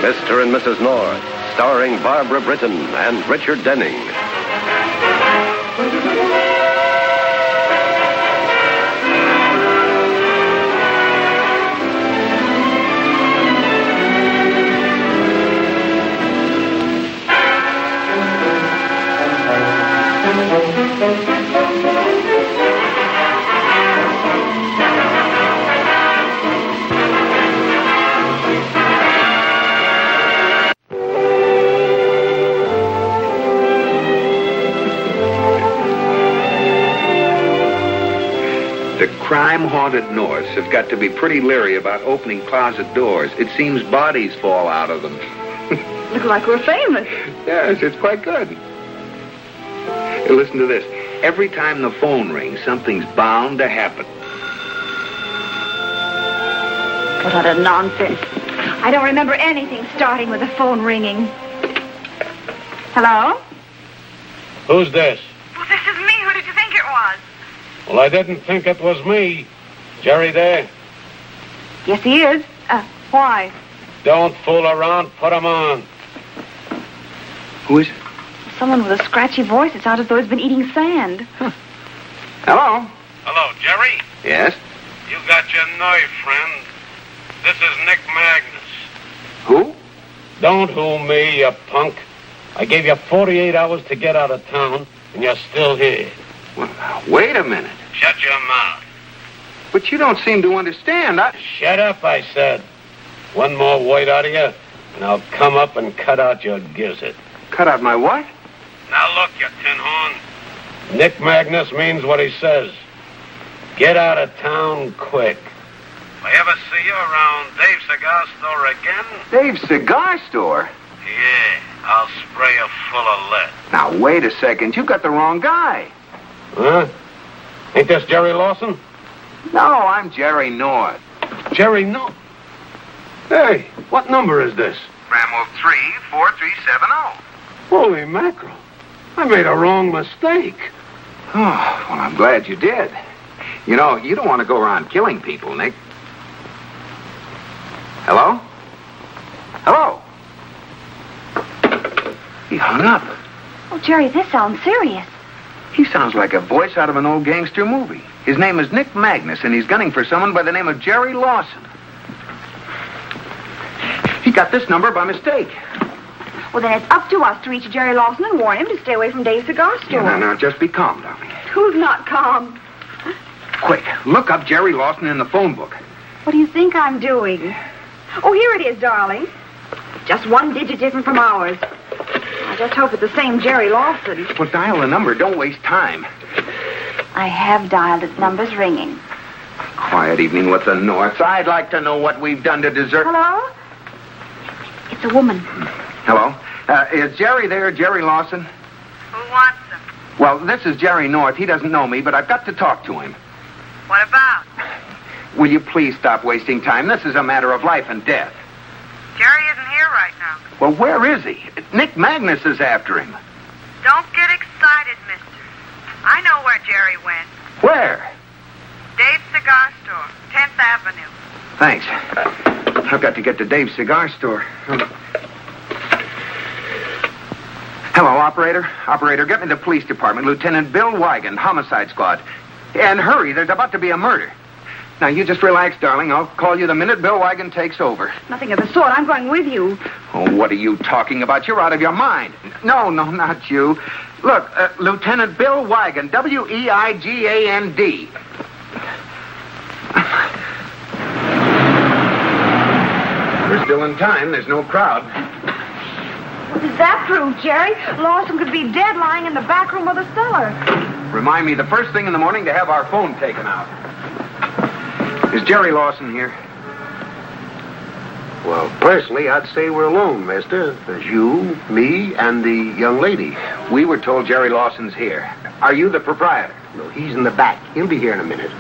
Mr. and Mrs. North, starring Barbara Britton and Richard Denning. The crime-haunted Norths have got to be pretty leery about opening closet doors. It seems bodies fall out of them. Look like we're famous. Yes, it's quite good. Hey, listen to this. Every time the phone rings, something's bound to happen. What utter nonsense. I don't remember anything starting with the phone ringing. Hello? Who's this? Well, this is me. Who did you think it was? Well, I didn't think it was me. Jerry there? Yes, he is. Why? Don't fool around. Put him on. Who is it? Someone with a scratchy voice. It sounds as though he's been eating sand. Hello? Hello, Jerry? Yes? You got your nerve, friend. This is Nick Magnus. Who? Don't who me, you punk. I gave you 48 hours to get out of town, and you're still here. Well, now, wait a minute. Shut your mouth. But you don't seem to understand. Shut up, I said. One more word out of you, and I'll come up and cut out your gizzard. Cut out my what? Now look, you tin horn. Nick Magnus means what he says. Get out of town quick. If I ever see you around Dave's cigar store again... Dave's cigar store? Yeah, I'll spray you full of lead. Now, wait a second. You got the wrong guy. Huh? Ain't this Jerry Lawson? No, I'm Jerry North. Jerry, no. Hey, what number is this? Bramo 34370. Holy mackerel. I made a wrong mistake. Oh, well, I'm glad you did. You know, you don't want to go around killing people, Nick. Hello? Hello? He hung up. Oh, Jerry, this sounds serious. He sounds like a voice out of an old gangster movie. His name is Nick Magnus, and he's gunning for someone by the name of Jerry Lawson. He got this number by mistake. Well, then it's up to us to reach Jerry Lawson and warn him to stay away from Dave's cigar store. Yeah, now, just be calm, darling. Who's not calm? Quick, look up Jerry Lawson in the phone book. What do you think I'm doing? Oh, here it is, darling. Just one digit different from ours. I just hope it's the same Jerry Lawson. Well, dial the number. Don't waste time. I have dialed it. Number's ringing. Quiet evening with the Norths. I'd like to know what we've done to deserve... Hello? It's a woman. Hello? Is Jerry there, Jerry Lawson? Who wants him? Well, this is Jerry North. He doesn't know me, but I've got to talk to him. What about? Will you please stop wasting time? This is a matter of life and death. Jerry isn't here right now. Well, where is he? Nick Magnus is after him. Don't get excited, mister. I know where Jerry went. Where? Dave's Cigar Store, 10th Avenue. Thanks. I've got to get to Dave's cigar store. Hello, operator. Operator, get me the police department. Lieutenant Bill Wigand, homicide squad. And hurry, there's about to be a murder. Now, you just relax, darling. I'll call you the minute Bill Wigand takes over. Nothing of the sort. I'm going with you. Oh, what are you talking about? You're out of your mind. No, not you. Look, Lieutenant Bill Wigand, W-E-I-G-A-N-D. We're still in time. There's no crowd. What does that prove, Jerry? Lawson could be dead lying in the back room of the cellar. Remind me the first thing in the morning to have our phone taken out. Is Jerry Lawson here? Well, personally, I'd say we're alone, mister. There's you, me, and the young lady. We were told Jerry Lawson's here. Are you the proprietor? No, he's in the back. He'll be here in a minute.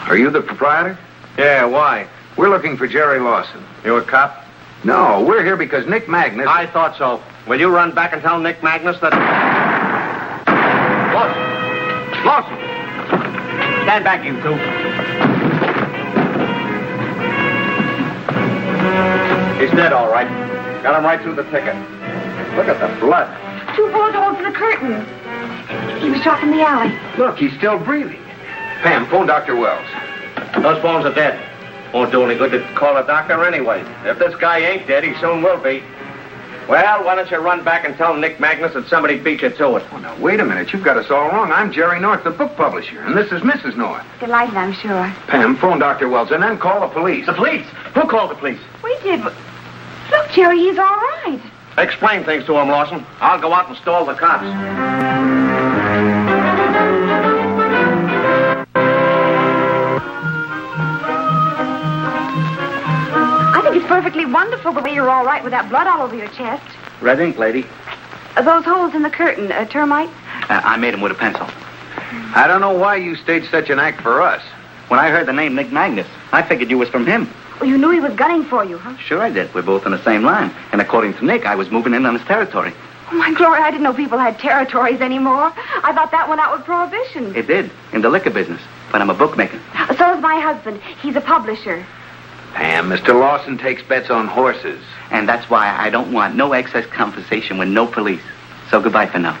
Are you the proprietor? Yeah, why? We're looking for Jerry Lawson. You a cop? No, we're here because Nick Magnus... I thought so. will you run back and tell Nick Magnus that... Lawson! Lawson! Stand back, you two. He's dead, all right. Got him right through the ticket. Look at the blood. 2 bullet holes in the curtain. He was shot from the alley. Look, he's still breathing. Pam, phone Dr. Wells. Those bones are dead. Won't do any good to call a doctor anyway. If this guy ain't dead, he soon will be. Well, why don't you run back and tell Nick Magnus that somebody beat you to it? Oh, now, wait a minute. You've got us all wrong. I'm Jerry North, the book publisher, and this is Mrs. North. Delighted, I'm sure. Pam, phone Dr. Wells, and then call the police. The police? Who called the police? We did. Look, Jerry, he's all right. Explain things to him, Lawson. I'll go out and stall the cops. I think it's perfectly wonderful the way you're all right with that blood all over your chest. Red ink, lady. Those holes in the curtain, termites? I made them with a pencil. I don't know why you staged such an act for us. When I heard the name Nick Magnus, I figured you was from him. Well, you knew he was gunning for you, huh? Sure I did. We're both on the same line. And according to Nick, I was moving in on his territory. Oh, my glory, I didn't know people had territories anymore. I thought that went out with prohibition. It did, in the liquor business. But I'm a bookmaker. So is my husband. He's a publisher. Pam, Mr. Lawson takes bets on horses. And that's why I don't want no excess conversation with no police. So goodbye for now.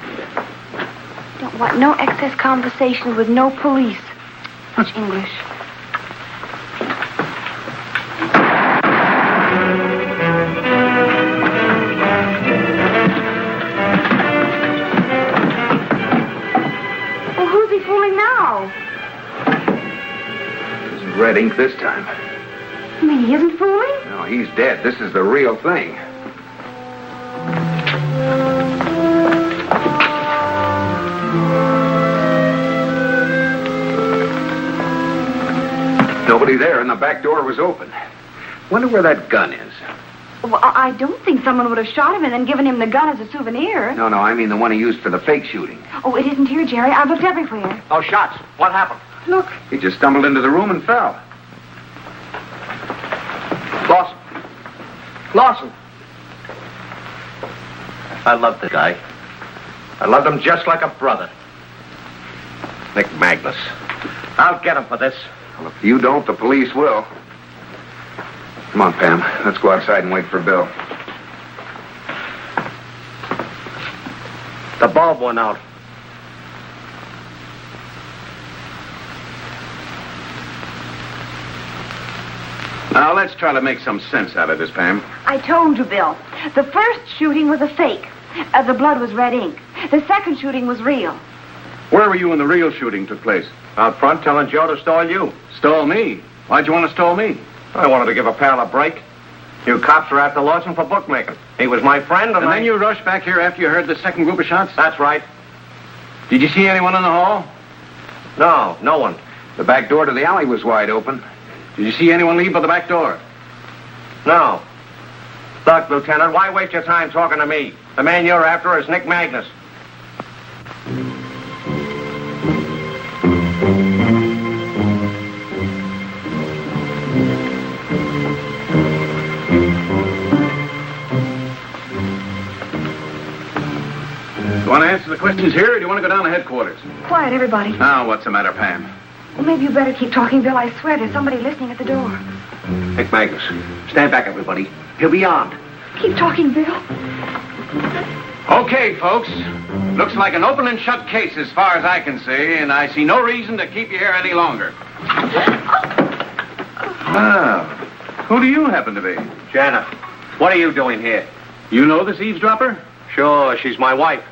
Don't want no excess conversation with no police. Much English. Well, who's he fooling now? It's red ink this time. You mean he isn't fooling? No, he's dead. This is the real thing. Nobody there, and the back door was open. Wonder where that gun is. Well, I don't think someone would have shot him and then given him the gun as a souvenir. No, I mean the one he used for the fake shooting. Oh, it isn't here, Jerry. I've looked everywhere. Oh, shots. What happened? Look. He just stumbled into the room and fell. Lawson. Lawson. I loved the guy. I loved him just like a brother. Nick Magnus. I'll get him for this. Well, if you don't, the police will. Come on, Pam. Let's go outside and wait for Bill. The bulb went out. Now, let's try to make some sense out of this, Pam. I told you, Bill. The first shooting was a fake. The blood was red ink. The second shooting was real. Where were you when the real shooting took place? Out front telling Joe to stall you. Stole me? Why'd you want to stall me? I wanted to give a pal a break. You cops were after Lawson for bookmaking. He was my friend, and then you rushed back here after you heard the second group of shots? That's right. Did you see anyone in the hall? No, no one. The back door to the alley was wide open. Did you see anyone leave by the back door? No. Look, Lieutenant, why waste your time talking to me? The man you're after is Nick Magnus. You want to answer the questions here, or do you want to go down to headquarters? Quiet, everybody. Now, what's the matter, Pam? Well, maybe you better keep talking, Bill. I swear there's somebody listening at the door. Nick Magnus. Stand back, everybody. He'll be armed. Keep talking, Bill. Okay, folks. Looks like an open and shut case as far as I can see, and I see no reason to keep you here any longer. Ah, who do you happen to be? Janet, what are you doing here? You know this eavesdropper? Sure, she's my wife.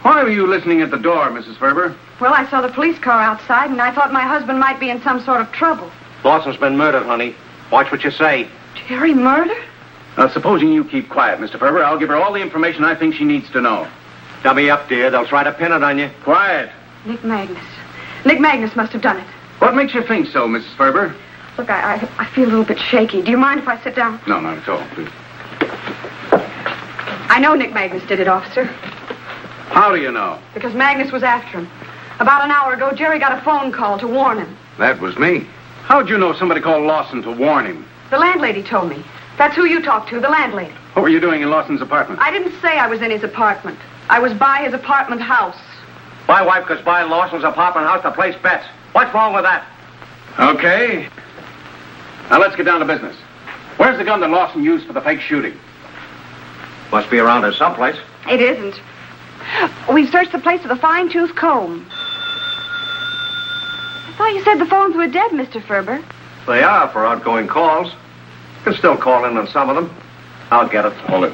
Why were you listening at the door, Mrs. Ferber? Well, I saw the police car outside, and I thought my husband might be in some sort of trouble. Lawson's been murdered, honey. Watch what you say. Jerry murdered? Now, supposing you keep quiet, Mr. Ferber, I'll give her all the information I think she needs to know. Dummy up, dear. They'll try to pin it on you. Quiet. Nick Magnus. Nick Magnus must have done it. What makes you think so, Mrs. Ferber? Look, I feel a little bit shaky. Do you mind if I sit down? No, not at all, please. I know Nick Magnus did it, officer. How do you know? Because Magnus was after him. About an hour ago, Jerry got a phone call to warn him. That was me. How'd you know somebody called Lawson to warn him? The landlady told me. That's who you talked to, the landlady. What were you doing in Lawson's apartment? I didn't say I was in his apartment. I was by his apartment house. My wife goes by Lawson's apartment house to place bets. What's wrong with that? Okay. Now let's get down to business. Where's the gun that Lawson used for the fake shooting? Must be around here someplace. It isn't. We've searched the place with a fine-tooth comb. I thought you said the phones were dead, Mr. Ferber. They are for outgoing calls. You can still call in on some of them. I'll get it. Hold it.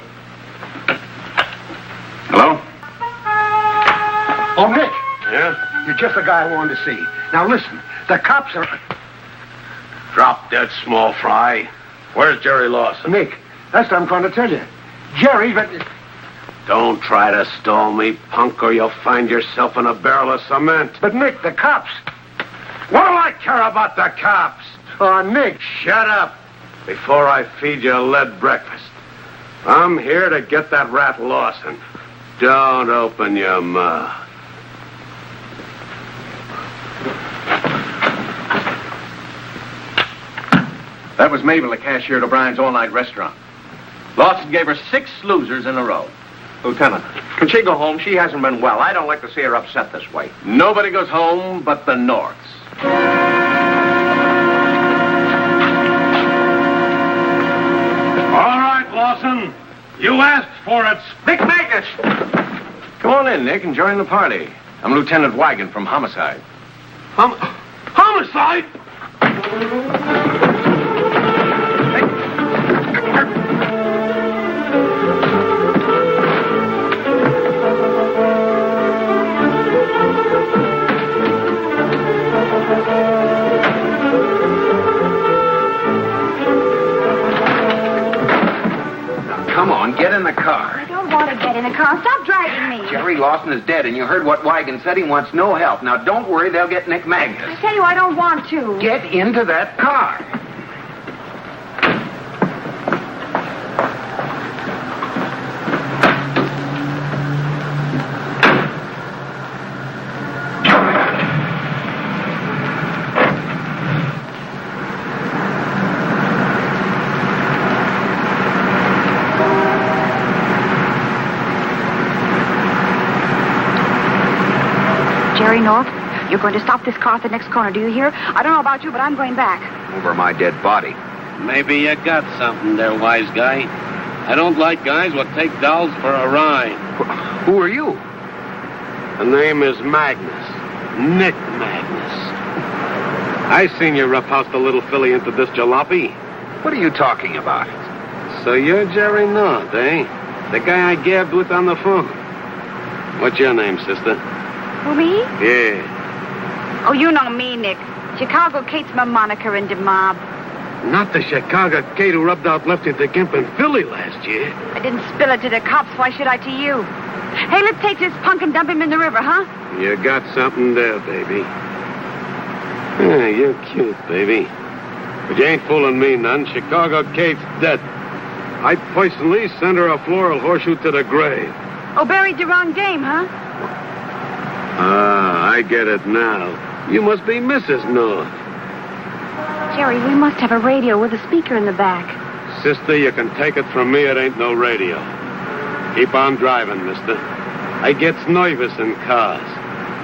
Hello? Oh, Nick. Yeah? You're just the guy I wanted to see. Now, listen. The cops are... Drop dead, small fry. Where's Jerry Lawson? Nick, that's what I'm trying to tell you. Jerry, but... Don't try to stall me, punk, or you'll find yourself in a barrel of cement. But, Nick, the cops... What do I care about the cops? Oh, Nick. Shut up before I feed you a lead breakfast. I'm here to get that rat Lawson. Don't open your mouth. That was Mabel, the cashier at O'Brien's all-night restaurant. Lawson gave her 6 losers in a row. Lieutenant, can she go home? She hasn't been well. I don't like to see her upset this way. Nobody goes home but the Norths. All right, Lawson. You asked for it. Nick Magnus! Come on in, Nick, and join the party. I'm Lieutenant Wigan from Homicide. Homicide? Come on, get in the car. I don't want to get in the car. Stop driving me. Jerry Lawson is dead, and you heard what Wigan said. He wants no help. Now, don't worry, they'll get Nick Magnus. I tell you, I don't want to. Get into that car. Jerry North, you're going to stop this car at the next corner. Do you hear? I don't know about you, but I'm going back. Over my dead body. Maybe you got something there, wise guy. I don't like guys what take dolls for a ride. Who are you? The name is Magnus. Nick Magnus. I seen you roughhouse the little filly into this jalopy. What are you talking about? So you're Jerry North, eh? The guy I gabbed with on the phone. What's your name, sister? Who, me? Yeah. Oh, you know me, Nick. Chicago Kate's my moniker in the mob. Not the Chicago Kate who rubbed out Lefty the Gimp in Philly last year. I didn't spill it to the cops. Why should I to you? Hey, let's take this punk and dump him in the river, huh? You got something there, baby. Yeah, you're cute, baby. But you ain't fooling me none. Chicago Kate's dead. I personally sent her a floral horseshoe to the grave. Oh, buried the wrong dame, huh? Ah, I get it now. You must be Mrs. North. Jerry, we must have a radio with a speaker in the back. Sister, you can take it from me, it ain't no radio. Keep on driving, mister. I gets nervous in cars.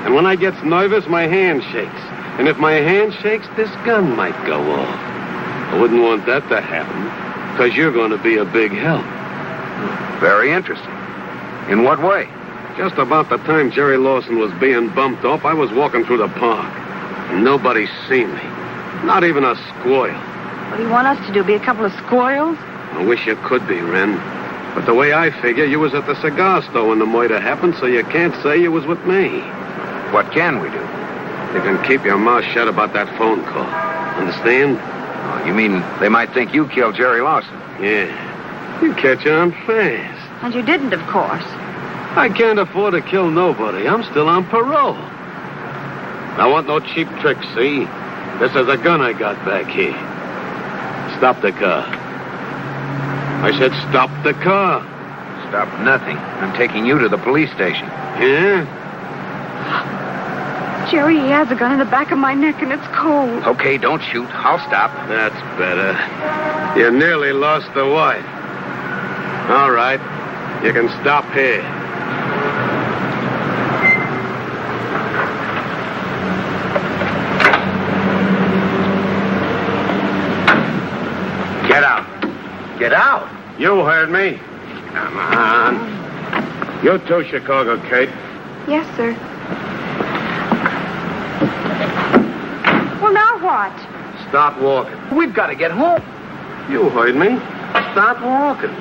And when I gets nervous, my hand shakes. And if my hand shakes, this gun might go off. I wouldn't want that to happen, because you're going to be a big help. Very interesting. In what way? Just about the time Jerry Lawson was being bumped off, I was walking through the park. And nobody seen me. Not even a squirrel. What do you want us to do, be a couple of squirrels? I wish you could be, Wren. But the way I figure, you was at the cigar store when the murder happened, so you can't say you was with me. What can we do? You can keep your mouth shut about that phone call. Understand? Oh, you mean they might think you killed Jerry Lawson? Yeah. You catch on fast. And you didn't, of course. I can't afford to kill nobody. I'm still on parole. I want no cheap tricks, see? This is a gun I got back here. Stop the car. I said stop the car. Stop nothing. I'm taking you to the police station. Yeah? Jerry, he has a gun in the back of my neck, and it's cold. Okay, don't shoot. I'll stop. That's better. You nearly lost the wife. All right. You can stop here. Get out. Get out. You heard me. Come on. You too, Chicago, Kate. Yes, sir. Well, now what? Start walking. We've got to get home. You heard me. Start walking.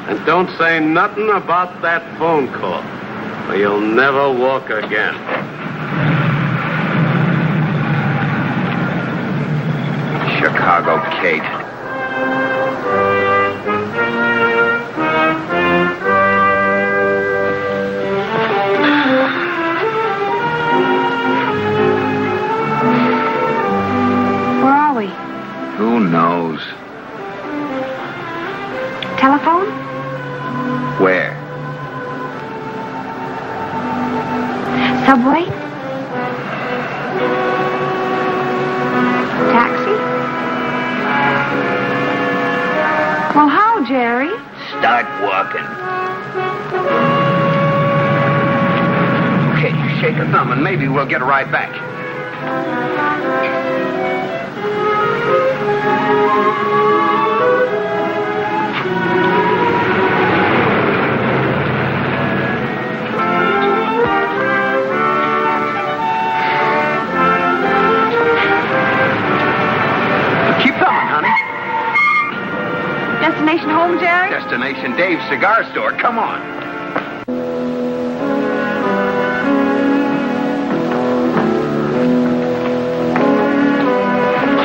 And don't say nothing about that phone call, or you'll never walk again. Chicago, Kate. Where are we? Who knows? Telephone? Where? Subway? Taxi? Well, how, Jerry? Start walking. Okay, shake a thumb and maybe we'll get a ride back. Keep coming, honey. Destination home, Jerry? Destination Dave's Cigar Store. Come on.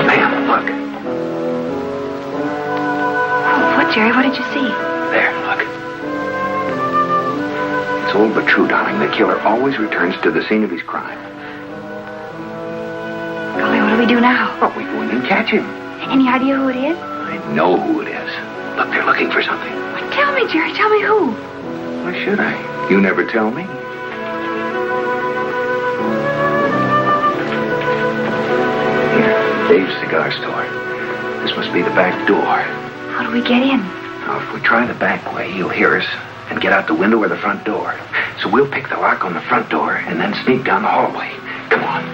Ma'am, look. Oh, what, Jerry? What did you see? There, look. It's old but true, darling. The killer always returns to the scene of his crime. Golly, what do we do now? Well, we go in and catch him. Any idea who it is? I know who it is. Look, they're looking for something. Well, tell me, Jerry. Tell me who. Why should I? You never tell me. Here, Dave's Cigar Store. This must be the back door. How do we get in? Now, if we try the back way, he'll hear us and get out the window or the front door. So we'll pick the lock on the front door and then sneak down the hallway. Come on.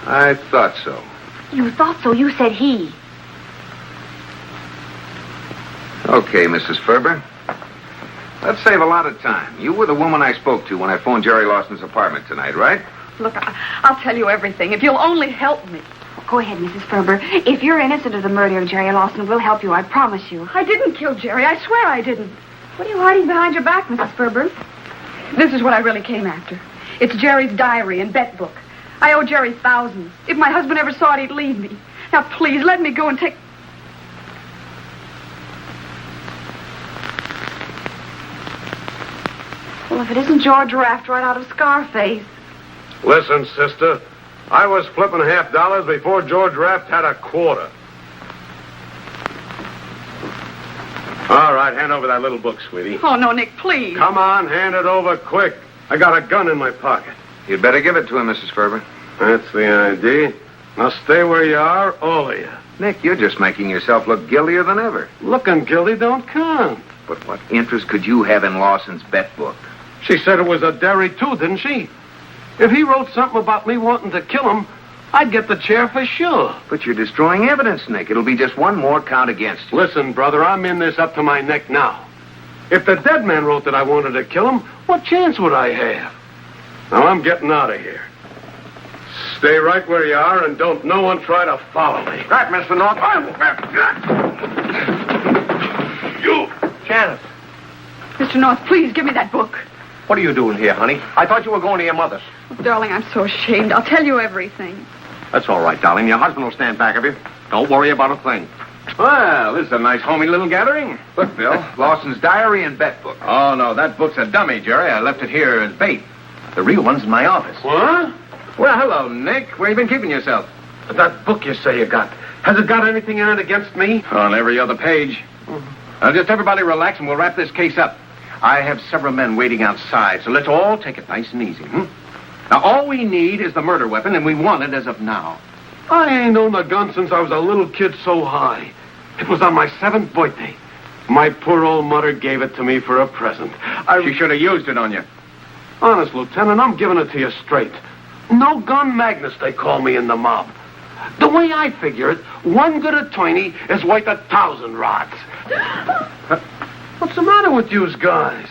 I thought so. You thought so. You said he. Okay, Mrs. Ferber. Let's save a lot of time. You were the woman I spoke to when I phoned Jerry Lawson's apartment tonight, right? Look, I'll tell you everything if you'll only help me. Go ahead, Mrs. Ferber. If you're innocent of the murder of Jerry Lawson, we'll help you. I promise you. I didn't kill Jerry. I swear I didn't. What are you hiding behind your back, Mrs. Ferber? This is what I really came after. It's Jerry's diary and bet book. I owe Jerry thousands. If my husband ever saw it, he'd leave me. Now, please, let me go and take... Well, if it isn't George Raft right out of Scarface. Listen, sister. I was flipping $50 before George Raft had a quarter. All right, hand over that little book, sweetie. Oh, no, Nick, please. Come on, hand it over quick. I got a gun in my pocket. You'd better give it to him, Mrs. Ferber. That's the idea. Now stay where you are, all of you. Nick, you're just making yourself look guiltier than ever. Looking guilty don't count. But what interest could you have in Lawson's bet book? She said it was a dairy, too, didn't she? If he wrote something about me wanting to kill him, I'd get the chair for sure. But you're destroying evidence, Nick. It'll be just one more count against you. Listen, brother, I'm in this up to my neck now. If the dead man wrote that I wanted to kill him, what chance would I have? Now, I'm getting out of here. Stay right where you are, and don't no one try to follow me. Right, Mr. North. You! Janice. Mr. North, please give me that book. What are you doing here, honey? I thought you were going to your mother's. Oh, darling, I'm so ashamed. I'll tell you everything. That's all right, darling. Your husband will stand back of you. Don't worry about a thing. Well, this is a nice homey little gathering. Look, Bill, Lawson's diary and bet book. Oh, no, that book's a dummy, Jerry. I left it here as bait. The real one's in my office. What? Well, hello, Nick. Where you been keeping yourself? That book you say you got, has it got anything in it against me? On every other page. Now, just everybody relax and we'll wrap this case up. I have several men waiting outside, so let's all take it nice and easy, Now, all we need is the murder weapon, and we want it as of now. I ain't owned a gun since I was a little kid so high. It was on my 7th birthday. My poor old mother gave it to me for a present. She should have used it on you. Honest, Lieutenant, I'm giving it to you straight. No gun Magnus, they call me in the mob. The way I figure it, one good attorney is worth 1,000 rods. What's the matter with you guys?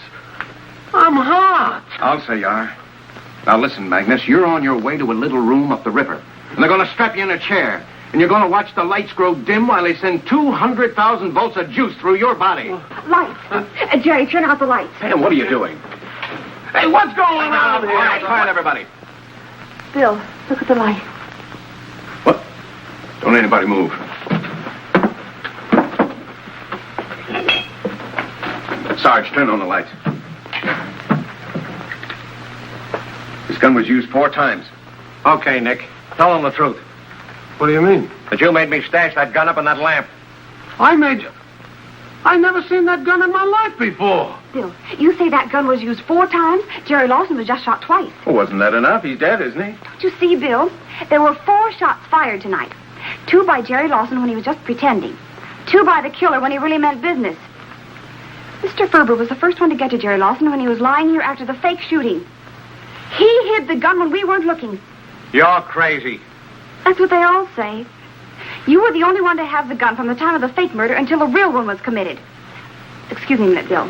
I'm hot. I'll say you are. Now, listen, Magnus, you're on your way to a little room up the river. And they're going to strap you in a chair. And you're going to watch the lights grow dim while they send 200,000 volts of juice through your body. Lights. Jerry, turn out the lights. Pam, what are you doing? Hey, what's going on here? All right, quiet, everybody. Bill, look at the light. What? Don't anybody move. Sarge, turn on the lights. This gun was used 4 times. Okay, Nick. Tell them the truth. What do you mean? That you made me stash that gun up in that lamp. I never seen that gun in my life before. Bill, you say that gun was used 4 times? Jerry Lawson was just shot twice. Well, wasn't that enough? He's dead, isn't he? Don't you see, Bill? There were 4 shots fired tonight. 2 by Jerry Lawson when he was just pretending. 2 by the killer when he really meant business. Mr. Ferber was the first one to get to Jerry Lawson when he was lying here after the fake shooting. He hid the gun when we weren't looking. You're crazy. That's what they all say. You were the only one to have the gun from the time of the fake murder until the real one was committed. Excuse me a minute, Bill.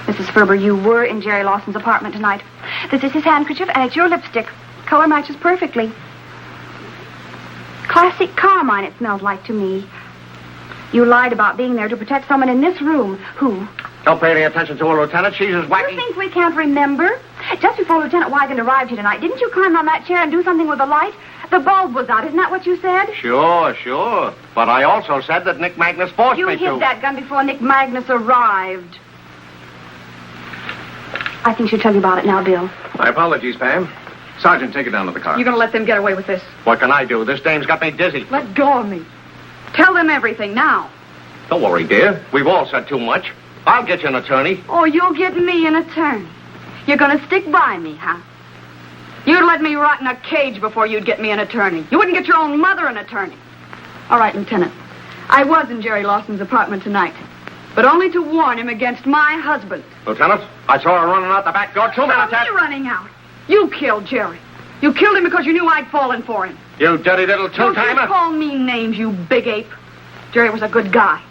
Mrs. Ferber, you were in Jerry Lawson's apartment tonight. This is his handkerchief, and it's your lipstick. Color matches perfectly. Classic carmine, it smells like to me. You lied about being there to protect someone in this room. Who? Don't pay any attention to her, Lieutenant. She's as wacky. You think we can't remember? Just before Lieutenant Wiegand arrived here tonight, didn't you climb on that chair and do something with the light? The bulb was out. Isn't that what you said? Sure. But I also said that Nick Magnus forced You me to. hid that gun before Nick Magnus arrived. I think you should tell you about it now, Bill. My apologies, Pam. Sergeant, take it down to the car. You're going to let them get away with this? What can I do? This dame's got me dizzy. Let go of me. Tell them everything now. Don't worry, dear. We've all said too much. I'll get you an attorney. Or you'll get me an attorney. You're going to stick by me, huh? You'd let me rot in a cage before you'd get me an attorney. You wouldn't get your own mother an attorney. All right, Lieutenant. I was in Jerry Lawson's apartment tonight, but only to warn him against my husband. Lieutenant, I saw her running out the back door 2 minutes Stop me running out. You killed Jerry. You killed him because you knew I'd fallen for him. You dirty little Don't two-timer. you call me names, you big ape. Jerry was a good guy.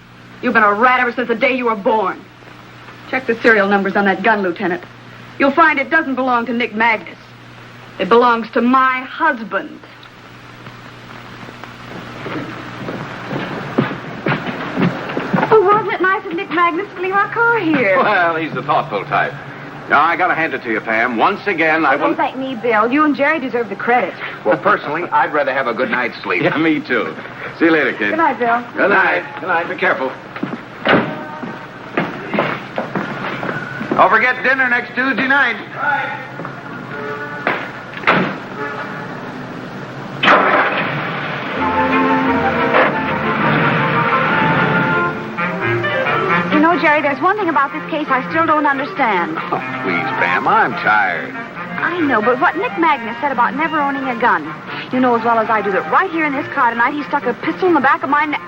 You've been a rat ever since the day you were born. Check the serial numbers on that gun, Lieutenant. You'll find it doesn't belong to Nick Magnus. It belongs to my husband. Oh, wasn't it nice of Nick Magnus to leave our car here? Well, he's the thoughtful type. Now, I gotta hand it to you, Pam. Once again, I Don't won't... thank me, Bill. You and Jerry deserve the credit. Well, personally, I'd rather have a good night's sleep. Yeah, me too. See you later, kid. Good night, Bill. Good night. Good night. Be careful. Don't forget dinner next Tuesday night. You know, Jerry, there's one thing about this case I still don't understand. Oh, please, Pam. I'm tired. I know, but what Nick Magnus said about never owning a gun. You know as well as I do that right here in this car tonight, he stuck a pistol in the back of my neck.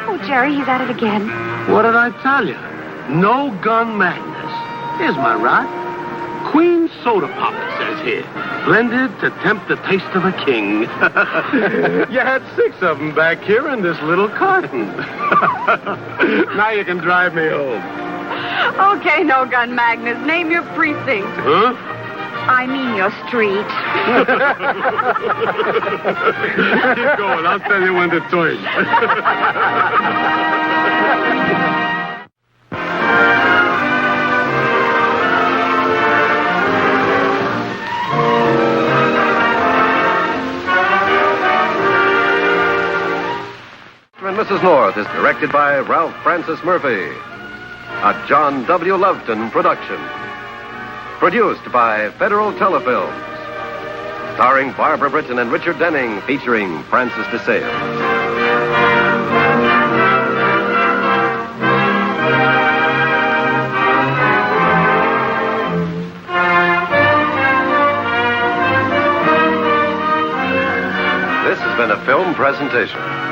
Oh, Jerry, he's at it again. What did I tell you? No gun Magnus. Here's my rod. Queen Soda Pop, it says here. Blended to tempt the taste of a king. You had 6 of them back here in this little carton. Now you can drive me home. Okay, no gun, Magnus. Name your precinct. Huh? I mean your street. Keep going. I'll tell you when to turn. Mrs. North is directed by Ralph Francis Murphy. A John W. Loveton production. Produced by Federal Telefilms. Starring Barbara Britton and Richard Denning, featuring Francis DeSale. This has been a film presentation.